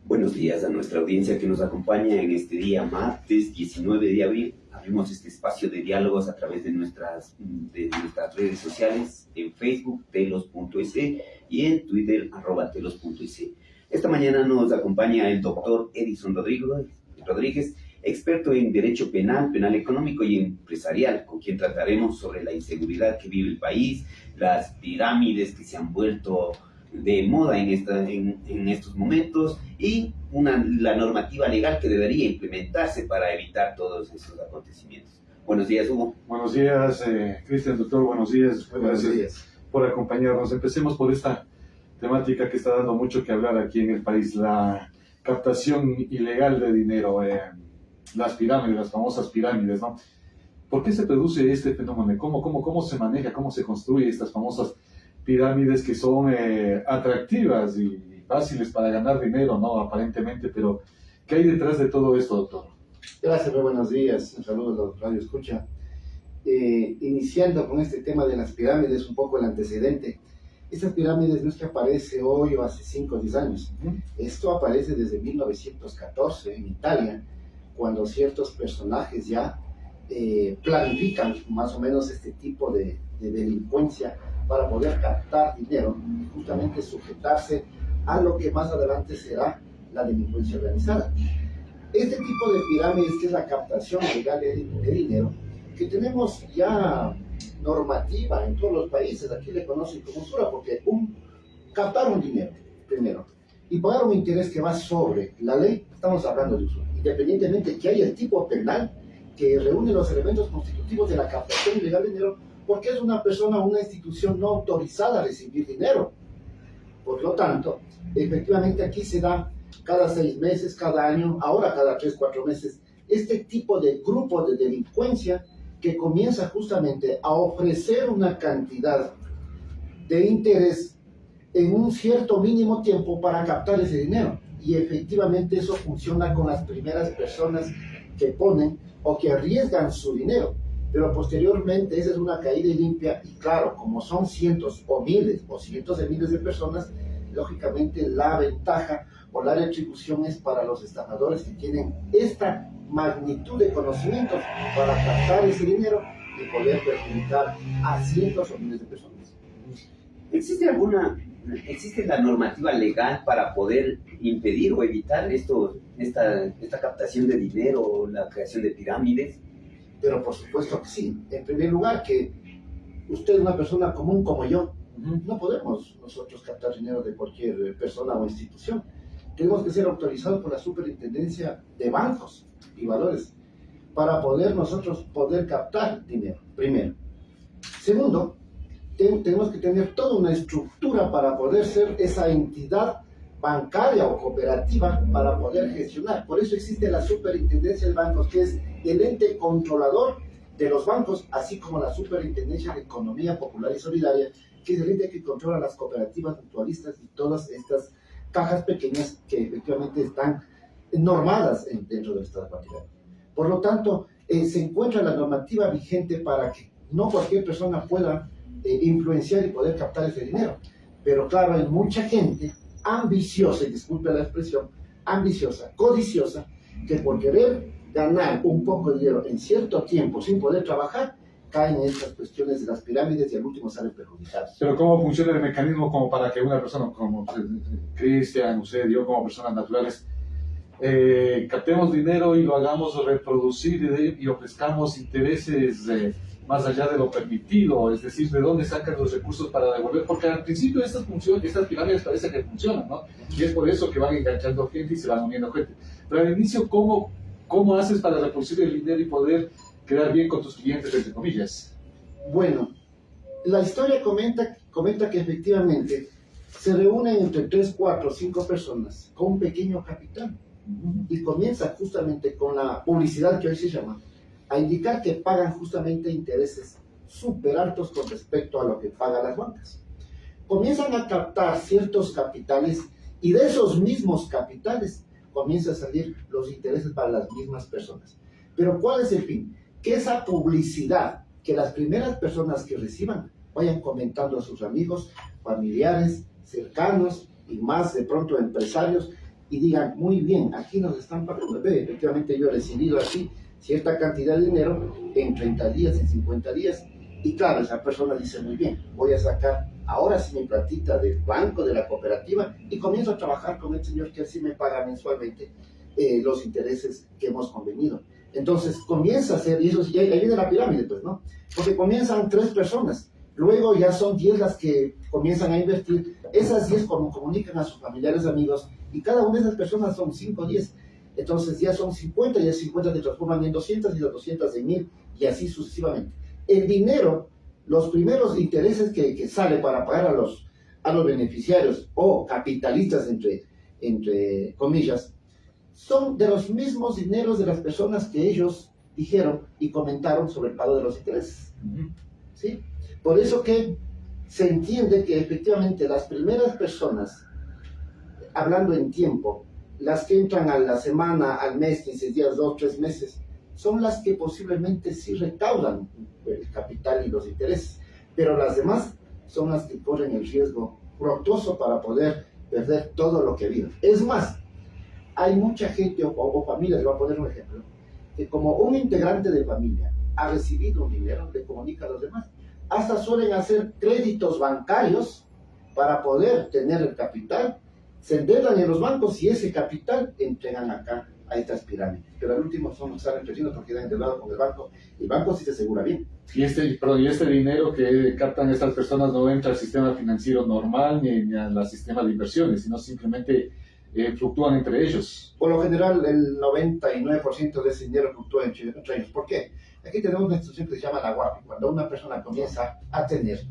Buenos días a nuestra audiencia que nos acompaña en este día, martes 19 de abril. Abrimos este espacio de diálogos a través de nuestras redes sociales, en Facebook, telos.es, y en Twitter, @telos.es. Esta mañana nos acompaña el doctor Edison Rodríguez, experto en Derecho Penal, Penal Económico y Empresarial, con quien trataremos sobre la inseguridad que vive el país, las pirámides que se han vuelto de moda en estos momentos y la normativa legal que debería implementarse para evitar todos esos acontecimientos. Buenos días, Hugo. Buenos días, Cristian, doctor, buenos días. Buenos días por acompañarnos. Empecemos por esta temática que está dando mucho que hablar aquí en el país, la captación ilegal de dinero, las pirámides, las famosas pirámides, ¿no? ¿Por qué se produce este fenómeno? ¿Cómo se maneja, cómo se construye estas famosas pirámides que son atractivas y fáciles para ganar dinero, ¿no? Aparentemente, pero ¿qué hay detrás de todo esto, doctor? Gracias, muy buenos días. Un saludo a los Radio Escucha. Iniciando con este tema de las pirámides, un poco el antecedente. Estas pirámides no es que aparece hoy o hace 5 o 10 años. Esto aparece desde 1914 en Italia, cuando ciertos personajes ya planifican más o menos este tipo de delincuencia para poder captar dinero y justamente sujetarse a lo que más adelante será la delincuencia organizada. Este tipo de pirámides, que es la captación ilegal de dinero, que tenemos ya normativa en todos los países, aquí le conocen como usura, porque captar un dinero primero y pagar un interés que va sobre la ley, estamos hablando de usura, independientemente que haya el tipo penal que reúne los elementos constitutivos de la captación ilegal de dinero, porque es una persona o una institución no autorizada a recibir dinero. Por lo tanto, efectivamente aquí se da cada 6 meses, cada año, ahora cada 3, 4 meses, este tipo de grupo de delincuencia que comienza justamente a ofrecer una cantidad de interés en un cierto mínimo tiempo para captar ese dinero. Y efectivamente eso funciona con las primeras personas que ponen o que arriesgan su dinero. Pero posteriormente esa es una caída limpia y claro, como son cientos o miles o cientos de miles de personas, lógicamente la ventaja o la retribución es para los estafadores que tienen esta magnitud de conocimientos para captar ese dinero y poder perjudicar a cientos o miles de personas. ¿Existe la normativa legal para poder impedir o evitar esta captación de dinero o la creación de pirámides? Pero por supuesto que sí. En primer lugar, que usted es una persona común como yo. No podemos nosotros captar dinero de cualquier persona o institución. Tenemos que ser autorizados por la Superintendencia de Bancos y Valores para nosotros poder captar dinero, primero. Segundo, tenemos que tener toda una estructura para poder ser esa entidad bancaria o cooperativa para poder gestionar. Por eso existe la Superintendencia de Bancos, que es el ente controlador de los bancos, así como la Superintendencia de Economía Popular y Solidaria, que es el ente que controla las cooperativas mutualistas y todas estas cajas pequeñas que efectivamente están normadas dentro del Estado partidario. Por lo tanto, se encuentra la normativa vigente para que no cualquier persona pueda influenciar y poder captar ese dinero. Pero claro, hay mucha gente ambiciosa, y disculpe la expresión, ambiciosa, codiciosa, que por querer ganar un poco de dinero en cierto tiempo sin poder trabajar, caen en estas cuestiones de las pirámides y al último salen perjudicados. Pero ¿cómo funciona el mecanismo como para que una persona como Cristian, usted, yo como personas naturales, captemos dinero y lo hagamos reproducir y ofrezcamos intereses más allá de lo permitido? Es decir, ¿de dónde sacan los recursos para devolver? Porque al principio estas pirámides parece que funcionan, ¿no? Y es por eso que van enganchando gente y se van uniendo gente. Pero al inicio, ¿cómo haces para reproducir el dinero y poder quedar bien con tus clientes, entre comillas? Bueno, la historia comenta que efectivamente se reúnen entre 3, 4, 5 personas con un pequeño capital y comienza justamente con la publicidad que hoy se llama a indicar que pagan justamente intereses súper altos con respecto a lo que pagan las bancas. Comienzan a captar ciertos capitales y de esos mismos capitales comienzan a salir los intereses para las mismas personas. Pero ¿cuál es el fin? Que esa publicidad, que las primeras personas que reciban vayan comentando a sus amigos, familiares, cercanos y más de pronto empresarios, y digan, muy bien, aquí nos están pagando, ve, efectivamente yo he recibido aquí cierta cantidad de dinero en 30 días, en 50 días, y claro, esa persona dice, muy bien, voy a sacar ahora sí mi platita del banco, de la cooperativa, y comienzo a trabajar con el señor que así me paga mensualmente los intereses que hemos convenido. Entonces comienza a ser, y eso, y ahí viene la pirámide, pues, ¿no? Porque comienzan 3 personas, luego ya son 10 las que comienzan a invertir, esas 10 como comunican a sus familiares, amigos, y cada una de esas personas son 5 o 10, entonces ya son 50, y las 50 se transforman en 200, y las 200 en 1000, y así sucesivamente. El dinero, los primeros intereses que sale para pagar a los beneficiarios o capitalistas, entre comillas, son de los mismos dineros de las personas que ellos dijeron y comentaron sobre el pago de los intereses. ¿Sí? Por eso que se entiende que efectivamente las primeras personas, hablando en tiempo, las que entran a la semana, al mes, 15 días, 2, 3 meses, son las que posiblemente sí recaudan el capital y los intereses, pero las demás son las que corren el riesgo fructuoso para poder perder todo lo que viven. Es más, hay mucha gente o familias, voy a poner un ejemplo, que como un integrante de familia ha recibido un dinero, le comunica a los demás. Hasta suelen hacer créditos bancarios para poder tener el capital, se endeudan en los bancos y ese capital entregan acá a estas pirámides. Pero al último son los que salen perdiendo porque quedan endeudados con el banco. El banco sí se asegura bien. Y este dinero que captan estas personas no entra al sistema financiero normal ni al sistema de inversiones, sino simplemente fluctúan entre ellos. Por lo general, el 99% de ese dinero fluctúa entre ellos. ¿Por qué? Aquí tenemos una institución que se llama la UAPI. Cuando una persona comienza a tener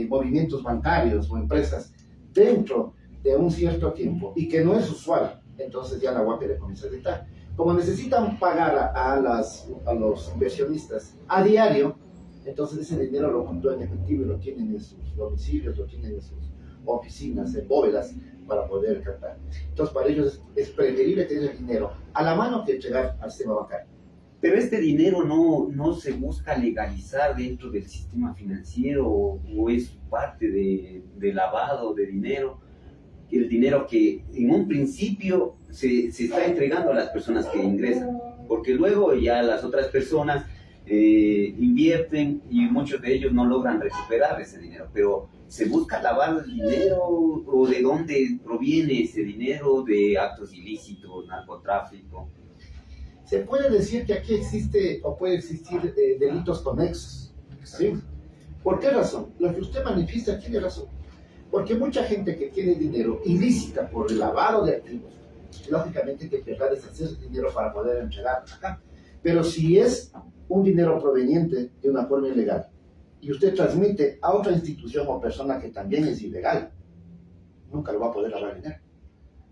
movimientos bancarios o empresas dentro de un cierto tiempo y que no es usual, entonces ya la UAPI le comienza a dictar. Como necesitan pagar a los inversionistas a diario, entonces ese dinero lo fluctúa en efectivo y lo tienen en sus domicilios, lo tienen en sus oficinas, en bóvedas, para poder captar. Entonces, para ellos es preferible tener el dinero a la mano que entregar al sistema bancario. Pero este dinero no se busca legalizar dentro del sistema financiero o es parte de lavado de dinero. El dinero que en un principio se está entregando a las personas que ingresan, porque luego ya las otras personas invierten y muchos de ellos no logran recuperar ese dinero, pero ¿se busca lavar el dinero o de dónde proviene ese dinero? ¿De actos ilícitos, narcotráfico? Se puede decir que aquí existe o puede existir delitos conexos, ¿sí? ¿Por qué razón? Lo que usted manifiesta tiene razón. Porque mucha gente que tiene dinero ilícita por el lavado de activos, lógicamente que querrá deshacer el dinero para poder entregar acá. Pero si es un dinero proveniente de una forma ilegal y usted transmite a otra institución o persona que también es ilegal, nunca lo va a poder lavar dinero.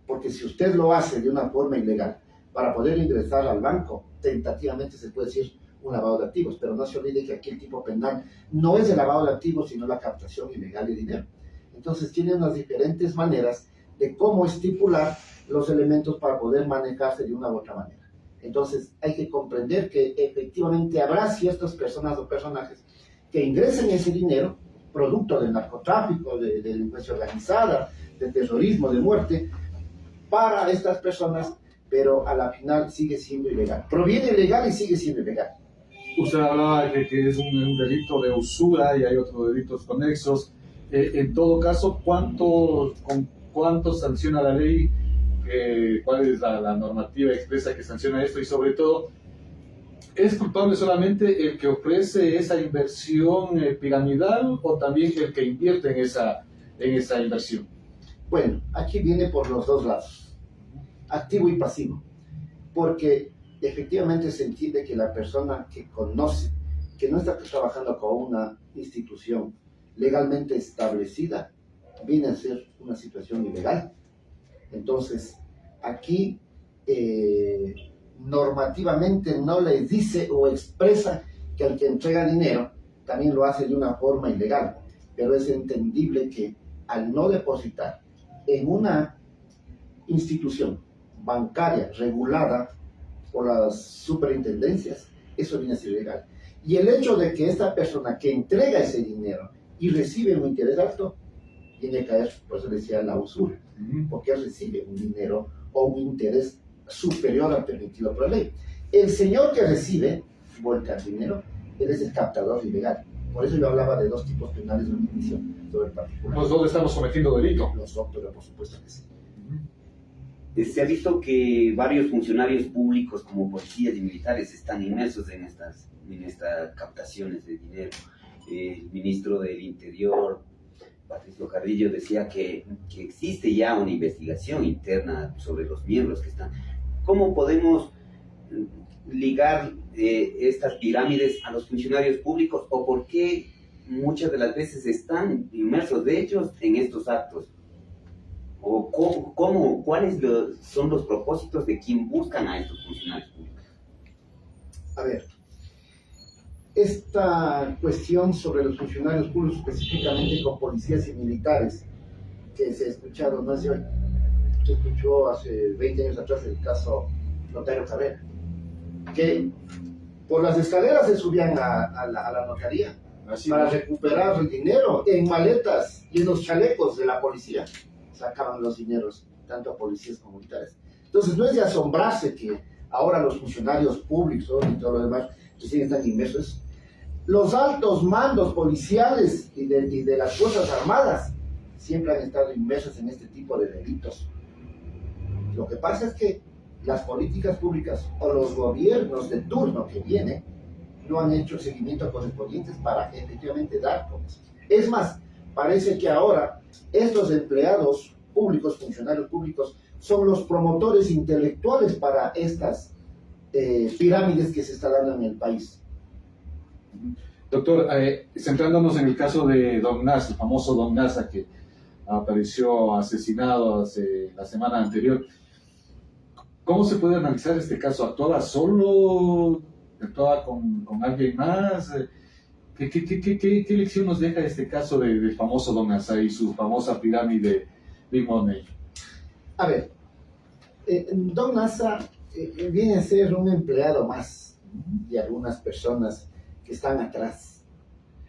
Porque si usted lo hace de una forma ilegal para poder ingresar al banco, tentativamente se puede decir un lavado de activos, pero no se olvide que aquí el tipo penal no es el lavado de activos, sino la captación ilegal de dinero. Entonces tiene unas diferentes maneras de cómo estipular los elementos para poder manejarse de una u otra manera. Entonces hay que comprender que efectivamente habrá ciertas personas o personajes que ingresen ese dinero, producto del narcotráfico, de delincuencia organizada, de terrorismo, de muerte, para estas personas, pero a la final sigue siendo ilegal. Proviene ilegal y sigue siendo ilegal. Usted hablaba de que es un delito de usura y hay otros delitos conexos. En todo caso, ¿cuánto sanciona la ley? ¿Cuál es la normativa expresa que sanciona esto? Y sobre todo, ¿es culpable solamente el que ofrece esa inversión piramidal o también el que invierte en esa inversión? Bueno, aquí viene por los dos lados, activo y pasivo, porque efectivamente se entiende que la persona que conoce, que no está trabajando con una institución legalmente establecida, viene a ser una situación ilegal. Entonces, aquí normativamente no les dice o expresa que el que entrega dinero también lo hace de una forma ilegal, pero es entendible que al no depositar en una institución bancaria regulada por las superintendencias, eso viene a ser ilegal. Y el hecho de que esta persona que entrega ese dinero y recibe un interés alto, viene a caer, por eso decía, la usura, porque recibe un dinero o un interés superior al permitido por la ley. El señor que recibe, vuelca el dinero, él es el captador ilegal. Por eso yo hablaba de dos tipos penales de inicio sobre el particular. Los dos estamos cometiendo delito. Los dos, pero por supuesto que sí. Se ha visto que varios funcionarios públicos como policías y militares están inmersos en estas captaciones de dinero. El ministro del Interior, Patricio Carrillo, decía que existe ya una investigación interna sobre los miembros que están. ¿Cómo podemos ligar estas pirámides a los funcionarios públicos o por qué muchas de las veces están inmersos de ellos en estos actos? ¿O cuáles son los propósitos de quien buscan a estos funcionarios públicos? A ver, esta cuestión sobre los funcionarios públicos, específicamente con policías y militares, que se ha escuchado no hace hoy, se escuchó hace 20 años atrás el caso Notario Carrera, que por las escaleras se subían a la notaría para recuperar el dinero en maletas y en los chalecos de la policía. Sacaban los dineros, tanto a policías como militares. Entonces, no es de asombrarse que ahora los funcionarios públicos y todo lo demás recién están inmersos. Los altos mandos policiales y de las Fuerzas Armadas siempre han estado inmersos en este tipo de delitos. Lo que pasa es que las políticas públicas o los gobiernos de turno que vienen no han hecho el seguimiento correspondiente para efectivamente dar con eso. Es más, parece que ahora estos empleados públicos, funcionarios públicos, son los promotores intelectuales para estas pirámides que se están dando en el país. Doctor, centrándonos en el caso de Don Nasa, el famoso Don Nasa que apareció asesinado la semana anterior, ¿cómo se puede analizar este caso? ¿Actuaba solo? ¿Actuaba con alguien más? ¿Qué lección nos deja este caso del famoso Don Nasa y su famosa pirámide Big Money? A ver, Don Nasa viene a ser un empleado más de algunas personas que están atrás.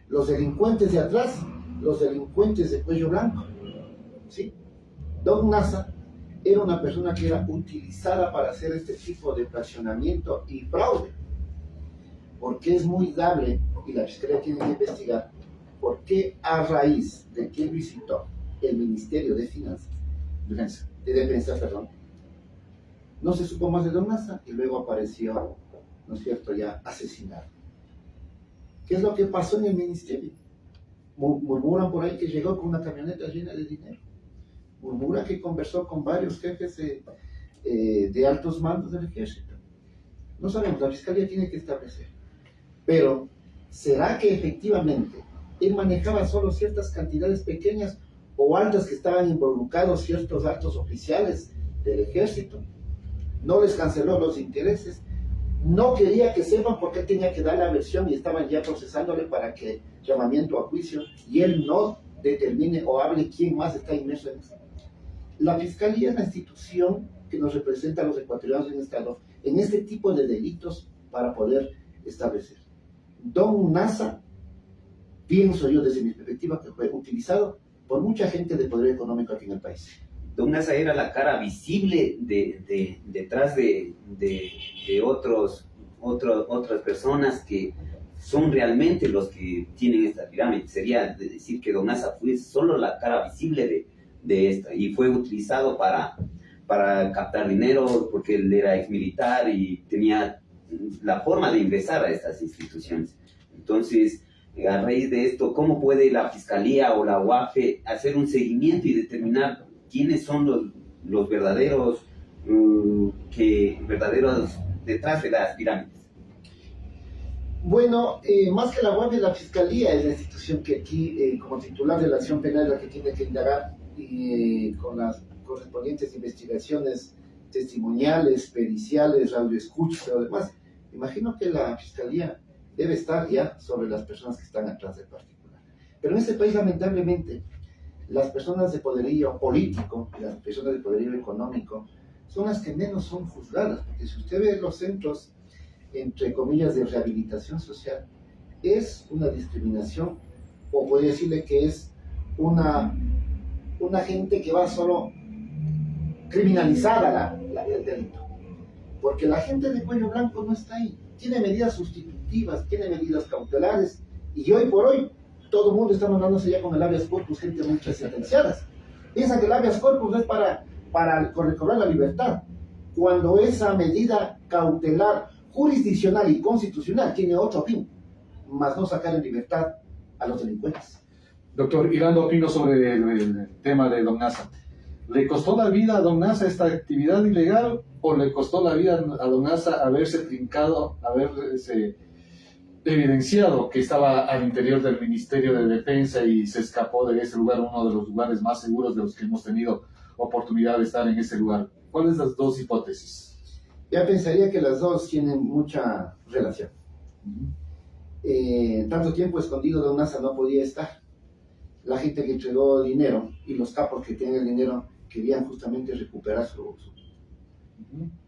Los delincuentes de atrás, los delincuentes de cuello blanco. ¿Sí? Don Nasa era una persona que era utilizada para hacer este tipo de fraccionamiento y fraude. Porque es muy dable, y la Fiscalía tiene que investigar, por qué a raíz de que visitó el Ministerio de Finanzas, de Defensa, no se supo más de Don Nasa y luego apareció, ¿no es cierto?, ya asesinado. ¿Qué es lo que pasó en el ministerio? Murmuran por ahí que llegó con una camioneta llena de dinero. Murmura que conversó con varios jefes de altos mandos del ejército. No sabemos, la Fiscalía tiene que establecer. Pero, ¿será que efectivamente él manejaba solo ciertas cantidades pequeñas o altas que estaban involucrados ciertos altos oficiales del ejército? No les canceló los intereses. No quería que sepan porque él tenía que dar la versión y estaban ya procesándole para que llamamiento a juicio y él no determine o hable quién más está inmerso en eso. La Fiscalía es la institución que nos representa a los ecuatorianos en Estado en este tipo de delitos para poder establecer. Don Nasa, pienso yo desde mi perspectiva, que fue utilizado por mucha gente de poder económico aquí en el país. Don Nasa era la cara visible detrás de otras personas que son realmente los que tienen esta pirámide. Sería decir que Don Nasa fue solo la cara visible de esta y fue utilizado para captar dinero porque él era exmilitar y tenía la forma de ingresar a estas instituciones. Entonces, a raíz de esto, ¿cómo puede la Fiscalía o la UAFE hacer un seguimiento y determinar quiénes son los verdaderos detrás de las pirámides? Bueno, más que la UAFE, la Fiscalía es la institución que aquí, como titular de la acción penal, es la que tiene que indagar y con las correspondientes investigaciones testimoniales, periciales, radioescuchas y lo demás. Imagino que la Fiscalía debe estar ya sobre las personas que están atrás del particular. Pero en este país, lamentablemente, las personas de poderío político y las personas de poderío económico son las que menos son juzgadas, porque si usted ve los centros, entre comillas, de rehabilitación social, es una discriminación, o podría decirle que es una gente que va solo criminalizada el delito. Porque la gente de cuello blanco no está ahí. Tiene medidas sustitutivas, tiene medidas cautelares, y hoy por hoy todo el mundo está mandándose ya con el habeas corpus, gente muchas sentenciadas. Piensa que el habeas corpus es para recobrar la libertad, cuando esa medida cautelar, jurisdiccional y constitucional tiene otro fin, más no sacar en libertad a los delincuentes. Doctor, y dando opinión sobre el tema de Don Nasa, ¿le costó la vida a Don Nasa esta actividad ilegal o le costó la vida a Don Nasa haberse trincado, haberse evidenciado que estaba al interior del Ministerio de Defensa y se escapó de ese lugar, uno de los lugares más seguros de los que hemos tenido oportunidad de estar en ese lugar? ¿Cuáles las dos hipótesis? Ya pensaría que las dos tienen mucha relación. Tanto tiempo escondido Don Nasa no podía estar. La gente que entregó dinero y los capos que tienen el dinero querían justamente recuperar su.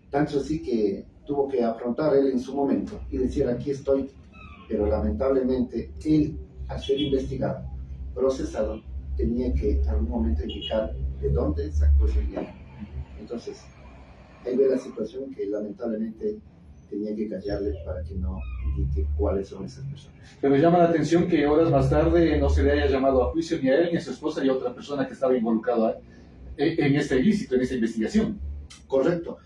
Tanto así que tuvo que afrontar él en su momento y decir: aquí estoy. Pero lamentablemente él, al ser investigado, procesado, tenía que en algún momento indicar de dónde sacó ese dinero. Entonces, ahí ve la situación que lamentablemente tenía que callarle para que no indique cuáles son esas personas. Pero llama la atención que horas más tarde no se le haya llamado a juicio ni a él, ni a su esposa, ni a otra persona que estaba involucrada en este ilícito, en esta investigación. Correcto.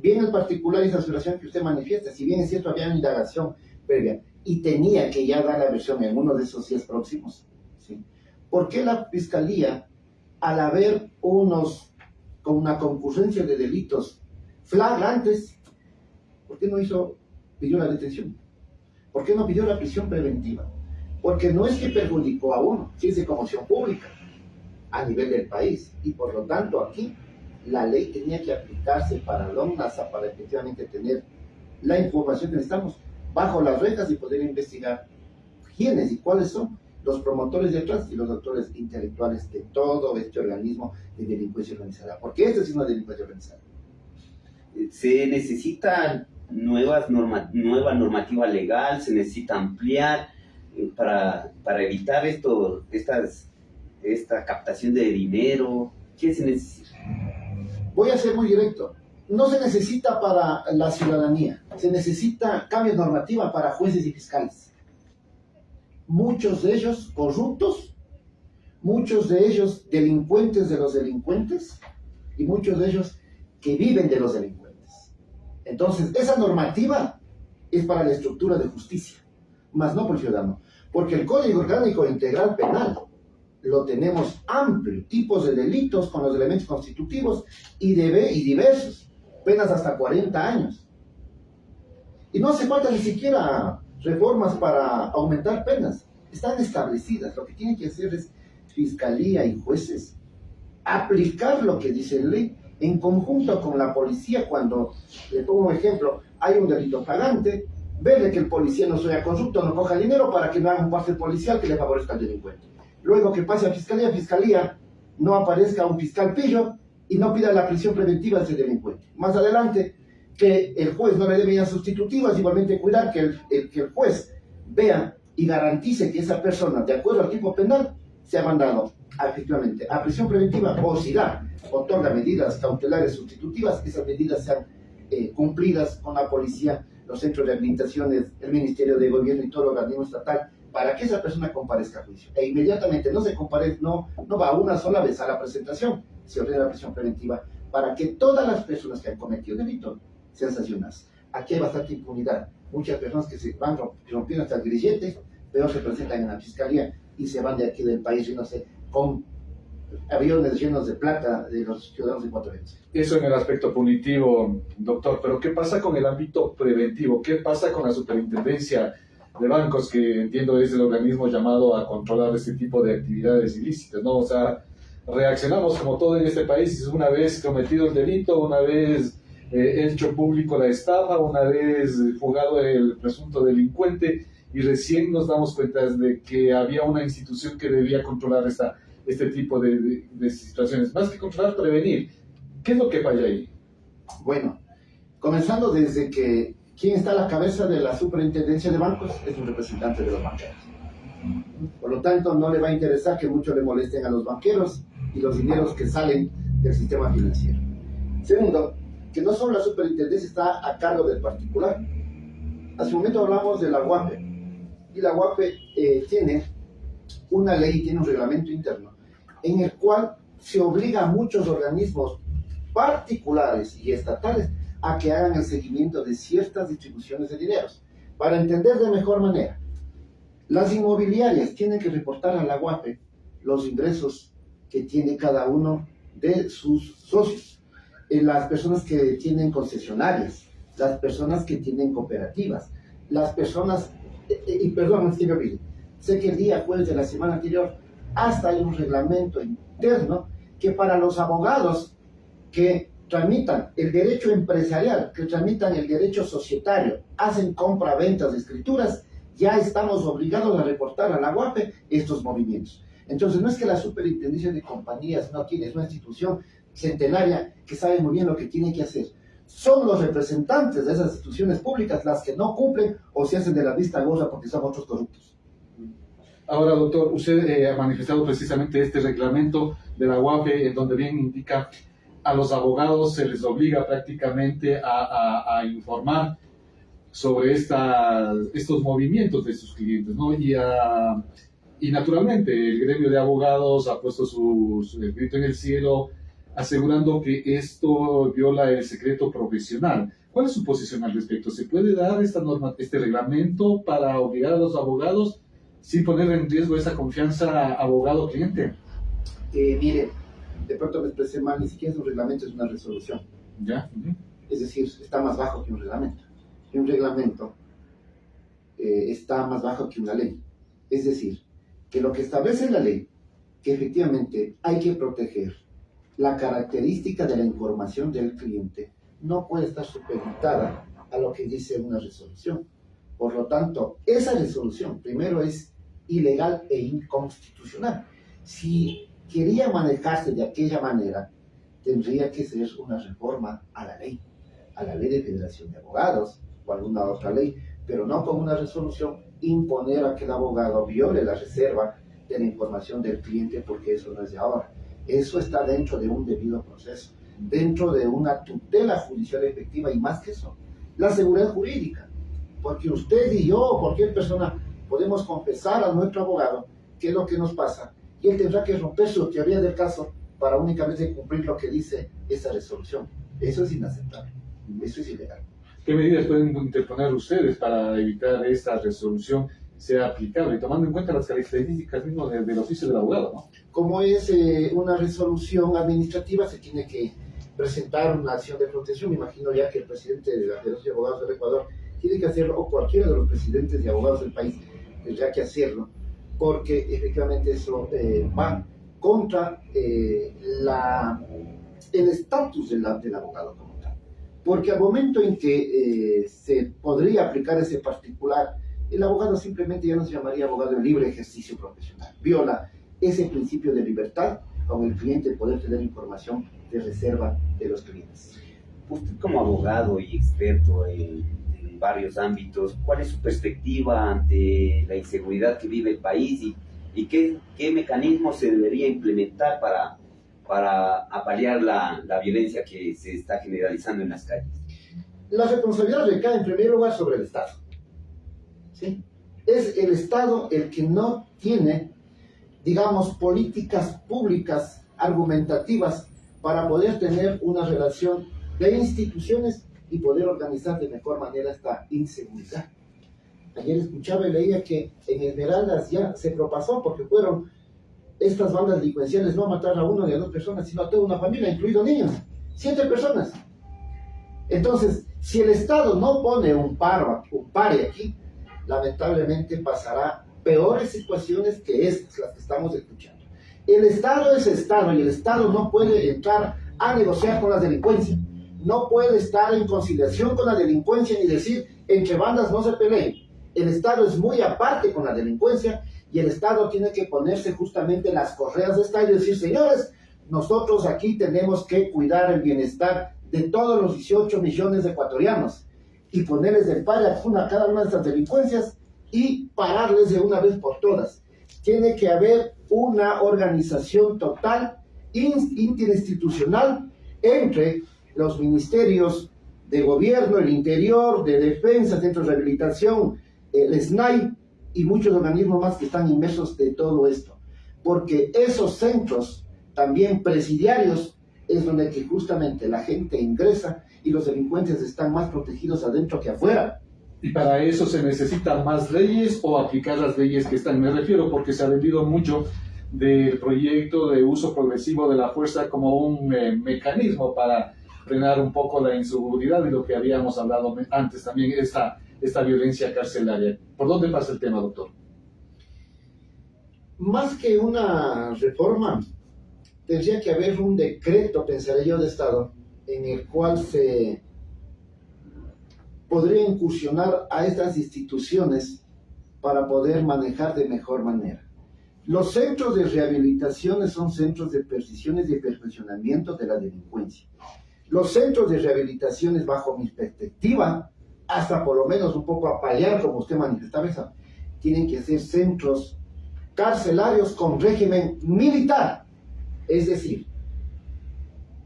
Bien, en particular esa situación que usted manifiesta, si bien es cierto había una indagación previa y tenía que ya dar la versión en uno de esos días próximos, ¿sí? ¿Por qué la Fiscalía, al haber con una concurrencia de delitos flagrantes, ¿por qué no pidió la detención? ¿Por qué no pidió la prisión preventiva? Porque no es que perjudicó a uno, sí es de conmoción pública a nivel del país, y por lo tanto aquí la ley tenía que aplicarse para Don Nasa, para efectivamente tener la información que necesitamos bajo las reglas y poder investigar quiénes y cuáles son los promotores detrás y los autores intelectuales de todo este organismo de delincuencia organizada, porque esta es una delincuencia organizada. Se necesita nueva normativa legal, se necesita ampliar para evitar esta captación de dinero. ¿Qué se necesita? Voy a ser muy directo. No se necesita para la ciudadanía, se necesita cambio de normativa para jueces y fiscales. Muchos de ellos corruptos, muchos de ellos delincuentes de los delincuentes y muchos de ellos que viven de los delincuentes. Entonces, esa normativa es para la estructura de justicia, más no por el ciudadano, porque el Código Orgánico Integral Penal lo tenemos amplio, tipos de delitos con los elementos constitutivos y diversos, penas hasta 40 años. Y no hace falta ni siquiera reformas para aumentar penas, están establecidas. Lo que tienen que hacer es Fiscalía y jueces aplicar lo que dice la ley en conjunto con la policía. Cuando, le pongo un ejemplo, hay un delito flagrante, verle que el policía no sea corrupto, no coja dinero para que no haga un pase policial que le favorezca al delincuente. Luego que pase a Fiscalía no aparezca un fiscal pillo y no pida la prisión preventiva de ese delincuente. Más adelante, que el juez no le dé medidas sustitutivas, igualmente cuidar que el juez vea y garantice que esa persona, de acuerdo al tipo penal, sea mandado efectivamente a prisión preventiva, o si otorga medidas cautelares sustitutivas, esas medidas sean cumplidas con la policía, los centros de rehabilitaciones, el Ministerio de Gobierno y todo el organismo estatal, para que esa persona comparezca a juicio. E inmediatamente no va una sola vez a la presentación, se ordena la prisión preventiva, para que todas las personas que han cometido delito sean sancionadas. Aquí hay bastante impunidad. Muchas personas que se van rompiendo hasta el grillete, pero se presentan en la Fiscalía y se van de aquí del país yéndose con aviones llenos de plata de los ciudadanos ecuatorianos. Eso en el aspecto punitivo, doctor, pero ¿qué pasa con el ámbito preventivo? ¿Qué pasa con la superintendencia de bancos, que entiendo es el organismo llamado a controlar este tipo de actividades ilícitas, ¿no? O sea, reaccionamos como todo en este país, una vez cometido el delito, una vez hecho público la estafa, una vez fugado el presunto delincuente, y recién nos damos cuenta de que había una institución que debía controlar este tipo de situaciones. Más que controlar, prevenir. ¿Qué es lo que falla ahí? Bueno, comenzando desde que quien está a la cabeza de la superintendencia de bancos es un representante de los banqueros. Por lo tanto, no le va a interesar que mucho le molesten a los banqueros y los dineros que salen del sistema financiero. Segundo, que no solo la superintendencia está a cargo del particular. Hace un momento hablamos de la UAPE, y la UAPE tiene una ley, tiene un reglamento interno, en el cual se obliga a muchos organismos particulares y estatales a que hagan el seguimiento de ciertas distribuciones de dineros. Para entender de mejor manera, las inmobiliarias tienen que reportar a la UAPE los ingresos que tiene cada uno de sus socios. Las personas que tienen concesionarias, las personas que tienen cooperativas, las personas, y perdón, es que me olvidé, sé que el día jueves de la semana anterior hasta hay un reglamento interno que para los abogados que tramitan el derecho empresarial, que tramitan el derecho societario, hacen compra-ventas de escrituras, ya estamos obligados a reportar a la UAPE estos movimientos. Entonces no es que la superintendencia de compañías no tiene, es una institución centenaria que sabe muy bien lo que tiene que hacer. Son los representantes de esas instituciones públicas las que no cumplen o se hacen de la vista gorda porque son otros corruptos. Ahora, doctor, usted ha manifestado precisamente este reglamento de la UAPE, en donde bien indica a los abogados se les obliga prácticamente a informar sobre estos movimientos de sus clientes, ¿no? Y naturalmente el gremio de abogados ha puesto su grito en el cielo, asegurando que esto viola el secreto profesional. ¿Cuál es su posición al respecto? ¿Se puede dar esta norma, este reglamento para obligar a los abogados sin poner en riesgo esa confianza abogado-cliente? Mire, de pronto me expresé mal, ni siquiera es un reglamento, es una resolución. ¿Ya? Es decir, está más bajo que un reglamento. Y un reglamento está más bajo que una ley. Es decir, que lo que establece la ley, que efectivamente hay que proteger la característica de la información del cliente, no puede estar supeditada a lo que dice una resolución. Por lo tanto, esa resolución primero es ilegal e inconstitucional. Si quería manejarse de aquella manera, tendría que ser una reforma a la ley de Federación de Abogados o alguna otra ley, pero no con una resolución imponer a que el abogado viole la reserva de la información del cliente, porque eso no es de ahora. Eso está dentro de un debido proceso, dentro de una tutela judicial efectiva y más que eso, la seguridad jurídica, porque usted y yo o cualquier persona podemos confesar a nuestro abogado qué es lo que nos pasa y él tendrá que romper su teoría del caso para únicamente cumplir lo que dice esa resolución. Eso es inaceptable, eso es ilegal. ¿Qué medidas pueden interponer ustedes para evitar que esta resolución sea aplicable, tomando en cuenta las características mismas del oficio del abogado, ¿no? Como es una resolución administrativa, se tiene que presentar una acción de protección. Me imagino ya que el presidente de la Federación de Abogados del Ecuador tiene que hacerlo, o cualquiera de los presidentes de abogados del país tendrá que hacerlo, porque efectivamente eso va contra el estatus del abogado como tal. Porque al momento en que se podría aplicar ese particular, el abogado simplemente ya no se llamaría abogado de libre ejercicio profesional. Viola ese principio de libertad con el cliente, poder tener información de reserva de los clientes. Usted como abogado y experto en varios ámbitos, ¿cuál es su perspectiva ante la inseguridad que vive el país y qué mecanismos se debería implementar para apalear la violencia que se está generalizando en las calles? La responsabilidad recae en primer lugar sobre el Estado. ¿Sí? Es el Estado el que no tiene, digamos, políticas públicas argumentativas para poder tener una relación de instituciones y poder organizar de mejor manera esta inseguridad. Ayer escuchaba y leía que en Esmeraldas ya se propasó porque fueron estas bandas delincuenciales no a matar a una ni a dos personas, sino a toda una familia, incluidos niños, 7 personas. Entonces, si el Estado no pone un pare aquí, lamentablemente pasará peores situaciones que estas, las que estamos escuchando. El Estado es Estado y el Estado no puede entrar a negociar con la delincuencia. No puede estar en conciliación con la delincuencia ni decir entre bandas no se peleen. El Estado es muy aparte con la delincuencia y el Estado tiene que ponerse justamente las correas de Estado y decir, señores, nosotros aquí tenemos que cuidar el bienestar de todos los 18 millones de ecuatorianos y ponerles del pare a cada una de estas delincuencias y pararles de una vez por todas. Tiene que haber una organización total, interinstitucional, entre los ministerios de gobierno, el interior, de defensa, centros de rehabilitación, el SNAI y muchos organismos más que están inmersos de todo esto. Porque esos centros, también presidiarios, es donde que justamente la gente ingresa y los delincuentes están más protegidos adentro que afuera. ¿Y para eso se necesitan más leyes o aplicar las leyes que están? Me refiero porque se ha vendido mucho del proyecto de uso progresivo de la fuerza como un mecanismo para frenar un poco la inseguridad y lo que habíamos hablado antes también, esta violencia carcelaria. ¿Por dónde pasa el tema, doctor? Más que una reforma, tendría que haber un decreto, pensaré yo, de Estado, en el cual se podría incursionar a estas instituciones para poder manejar de mejor manera. Los centros de rehabilitación son centros de perdiciones y de perfeccionamiento de la delincuencia. Los centros de rehabilitación, bajo mi perspectiva, hasta por lo menos un poco a paliar, como usted manifestaba, tienen que ser centros carcelarios con régimen militar. Es decir,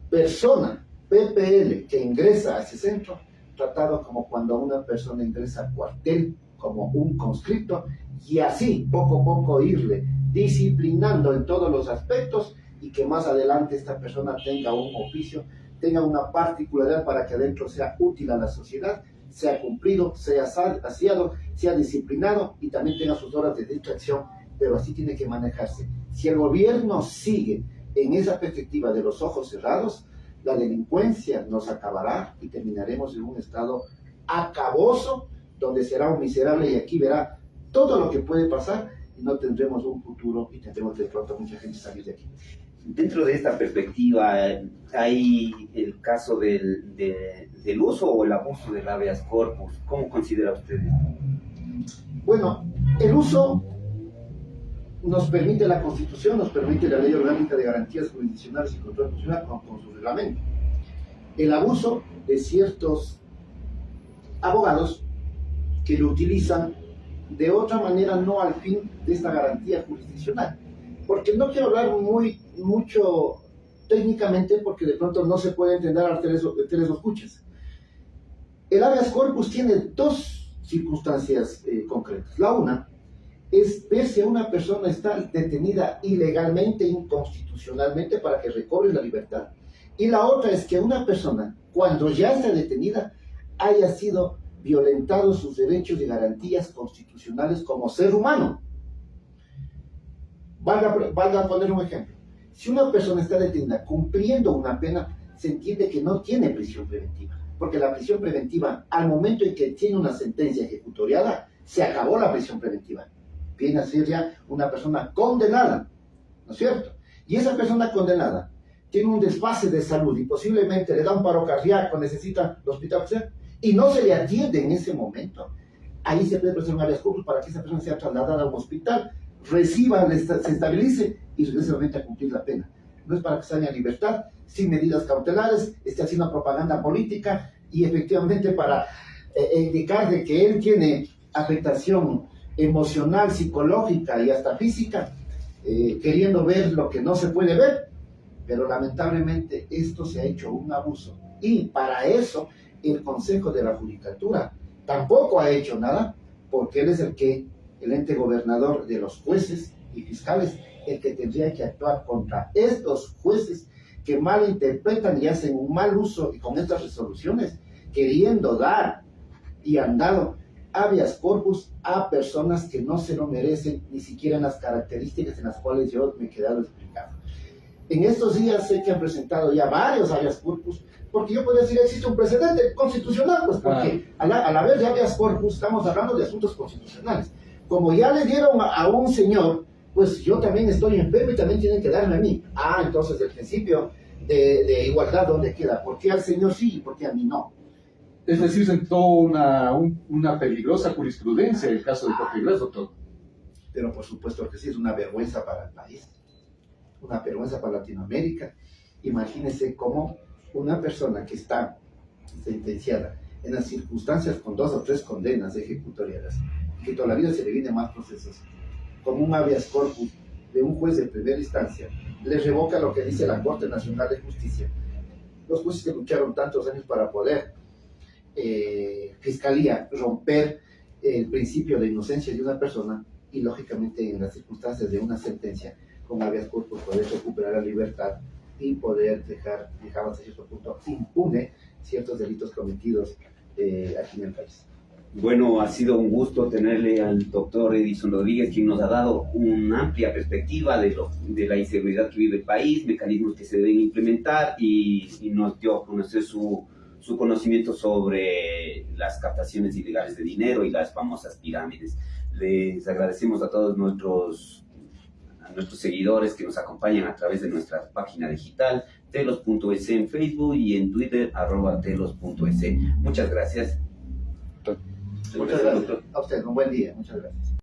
persona, PPL, que ingresa a ese centro, tratado como cuando una persona ingresa al cuartel, como un conscripto, y así, poco a poco, irle disciplinando en todos los aspectos y que más adelante esta persona tenga un oficio, tenga una particularidad para que adentro sea útil a la sociedad, sea cumplido, sea saciado, sea disciplinado y también tenga sus horas de distracción, pero así tiene que manejarse. Si el gobierno sigue en esa perspectiva de los ojos cerrados, la delincuencia nos acabará y terminaremos en un estado acaboso, donde será un miserable y aquí verá todo lo que puede pasar y no tendremos un futuro y tendremos de pronto mucha gente salir de aquí. Dentro de esta perspectiva, ¿hay el caso del uso o el abuso del habeas corpus? ¿Cómo considera usted? Bueno, el uso nos permite la Constitución, nos permite la Ley Orgánica de Garantías Jurisdiccionales y Control Constitucional con su reglamento. El abuso de ciertos abogados que lo utilizan de otra manera, no al fin de esta garantía jurisdiccional. Porque no quiero hablar mucho técnicamente, porque de pronto no se puede entender a los escuchas. El habeas corpus tiene dos circunstancias concretas. La una es ver si una persona está detenida ilegalmente, inconstitucionalmente, para que recobre la libertad. Y la otra es que una persona, cuando ya está detenida, haya sido violentado sus derechos y garantías constitucionales como ser humano. Valga a poner un ejemplo. Si una persona está detenida cumpliendo una pena, se entiende que no tiene prisión preventiva, porque la prisión preventiva, al momento en que tiene una sentencia ejecutoriada, se acabó la prisión preventiva. Viene a ser ya una persona condenada, ¿no es cierto? Y esa persona condenada tiene un desfase de salud y posiblemente le da un paro cardíaco, necesita el hospital, y no se le atiende en ese momento. Ahí se puede presentar un habeas corpus para que esa persona sea trasladada a un hospital, reciba, se estabilice y regrese nuevamente a cumplir la pena. No es para que salga en libertad, sin medidas cautelares, esté haciendo propaganda política y efectivamente para indicar de que él tiene afectación emocional, psicológica y hasta física, queriendo ver lo que no se puede ver. Pero lamentablemente esto se ha hecho un abuso y para eso el Consejo de la Judicatura tampoco ha hecho nada, porque él es el ente gobernador de los jueces y fiscales, el que tendría que actuar contra estos jueces que malinterpretan y hacen un mal uso y con estas resoluciones queriendo dar y han dado habeas corpus a personas que no se lo merecen, ni siquiera en las características en las cuales yo me he quedado explicado. En estos días sé que han presentado ya varios habeas corpus, porque yo podría decir existe un precedente constitucional, pues porque a la vez de habeas corpus estamos hablando de asuntos constitucionales. Como ya le dieron a un señor, pues yo también estoy enfermo y también tienen que darme a mí. Entonces el principio de igualdad, ¿dónde queda? ¿Por qué al señor sí y por qué a mí no? Es decir, sentó una peligrosa jurisprudencia el caso de Jorge Glass, doctor. Pero por supuesto que sí, es una vergüenza para el país, una vergüenza para Latinoamérica. Imagínense cómo una persona que está sentenciada en las circunstancias con 2 o 3 condenas ejecutoriadas, que toda la vida se le vienen más procesos, como un habeas corpus de un juez de primera instancia, le revoca lo que dice la Corte Nacional de Justicia, los jueces que lucharon tantos años para poder, Fiscalía, romper el principio de inocencia de una persona y lógicamente en las circunstancias de una sentencia con habeas corpus poder recuperar la libertad y poder dejar hasta cierto punto impune ciertos delitos cometidos aquí en el país. Bueno, ha sido un gusto tenerle al doctor Edison Rodríguez, quien nos ha dado una amplia perspectiva de la inseguridad que vive el país, mecanismos que se deben implementar y nos dio a conocer su conocimiento sobre las captaciones ilegales de dinero y las famosas pirámides. Les agradecemos a todos nuestros seguidores que nos acompañan a través de nuestra página digital telos.es en Facebook y en Twitter @telos.es. Muchas gracias. Muchas gracias. A usted, un buen día. Muchas gracias.